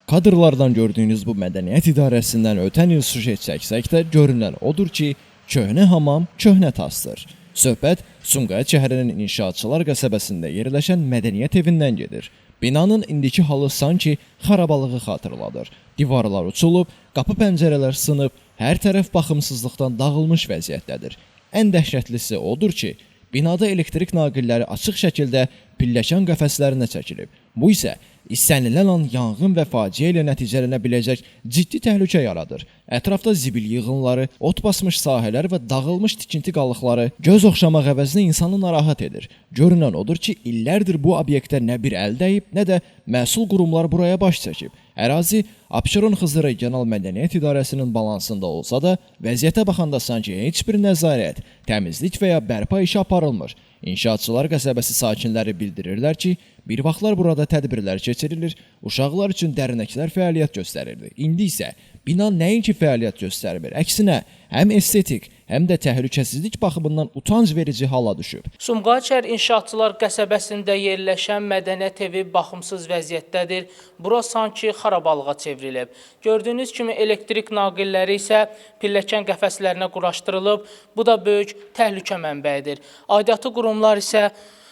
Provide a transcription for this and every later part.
Kadrlardan gördüyünüz bu mədəniyyət idarəsindən ötən il sujet çəksək də görünən odur ki, köhnə hamam köhnə tasdır. Söhbət Sumqayıt şəhərinin İnşaatçılar qəsəbəsində yerləşən mədəniyyət evindən gedir. Binanın indiki halı sanki xarabalığı xatırladır. Divarlar uçulub, qapı pəncərələr sınıb, hər tərəf baxımsızlıqdan dağılmış vəziyyətdədir. Ən dəhşətlisi odur ki, binada elektrik naqilləri açıq şəkildə pilləkən qəfəslərinə çəkilib. Bu isə istənilən an yanğın və faciə ilə nəticələnə biləcək ciddi təhlükə yaradır. Ətrafda zibil yığınları, ot basmış sahələr və dağılmış tikinti qalıqları göz oxşamaq əvəzinə insanı narahat edir. Görünən odur ki, illərdir bu obyektə nə bir əl dəyib, nə də məsul qurumlar buraya baş çəkib. Ərazi Abşeron Xızı Regional Mədəniyyət İdarəsinin balansında olsa da, vəziyyətə baxanda sanki heç bir nəzarət, təmizlik və ya bərpa işi aparılmır. İnşaatçılar qəsəbəsi sakinləri bildirirlər ki, bir vaxtlar burada tədbirlər keçirilir, uşaqlar üçün dərnəklər fəaliyyət göstərirdi. İndi isə bina nəinki fəaliyyət göstərmir, əksinə həm estetik, həm də təhlükəsizlik baxımından utanc verici hala düşüb. Sumqayıt şəhər İnşaatçılar qəsəbəsində yerləşən mədəniyyət evi baxımsız vəziyyətdədir. Bura sanki xarabalığa çevrilib. Gördüyünüz kimi elektrik naqilləri isə pilləkən qəfəslərinə quraşdırılıb. Bu da böyük təhlükə mənbəyidir. Aidiyyatı qurumlar isə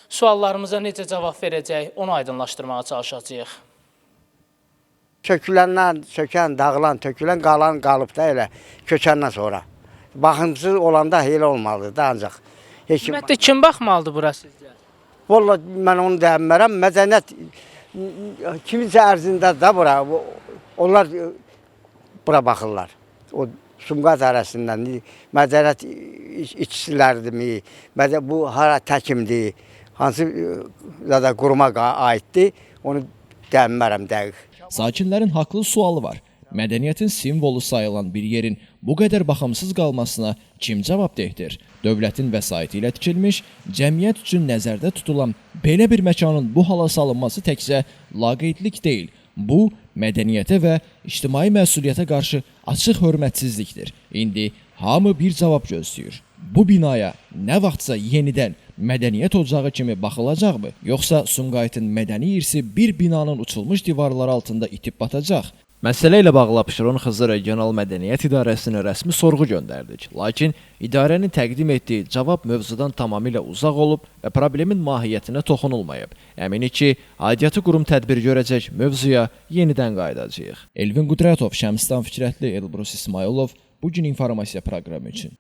suallarımıza necə cavab verəcək, onu aydınlaşdırmağa çalışacağıq. Sökən, dağılan, tökülən, qalan qalıb da elə köçəndən sonra. Baxımsız olanda elə olmalıdır da ancaq. Ümumiyyətlə, kim baxmalıdır bura sizcə? Vallahi mən onu deyəmmərəm. Mədəniyyət kiminsə ərzindədir da bura. Onlar bura baxırlar. O Sumqayıt arasından mədəniyyət işçiləridirmi, bu hara təkimdir, hansı quruma aiddir, onu deyəmmərəm dəqiq. Sakinlərin haqlı sualı var. Mədəniyyətin simvolu sayılan bir yerin bu qədər baxımsız qalmasına kim cavabdehdir? Dövlətin vəsaiti ilə tikilmiş, cəmiyyət üçün nəzərdə tutulan belə bir məkanın bu hala salınması təkcə laqeydlik deyil. Bu, mədəniyyətə və ictimai məsuliyyətə qarşı açıq hörmətsizlikdir. İndi hamı bir cavab gözləyir. Bu binaya nə vaxtsa yenidən mədəniyyət ocağı kimi baxılacaqmı? Yoxsa Sumqayıtın mədəni irsi bir binanın uçulmuş divarları altında itib batacaq? Məsələ ilə bağlı Abşeron Xızı Regional Mədəniyyət İdarəsinə rəsmi sorğu göndərdik. Lakin idarənin təqdim etdiyi cavab mövzudan tamamilə uzaq olub və problemin mahiyyətinə toxunulmayıb. Əminik ki, aidiyyatı qurum tədbir görəcək, mövzuya yenidən qayıdacağıq. Elvin Qudratov, Şəmstan Fikrətli, Elbrus İsmailov, Bugün informasiya proqramı üçün.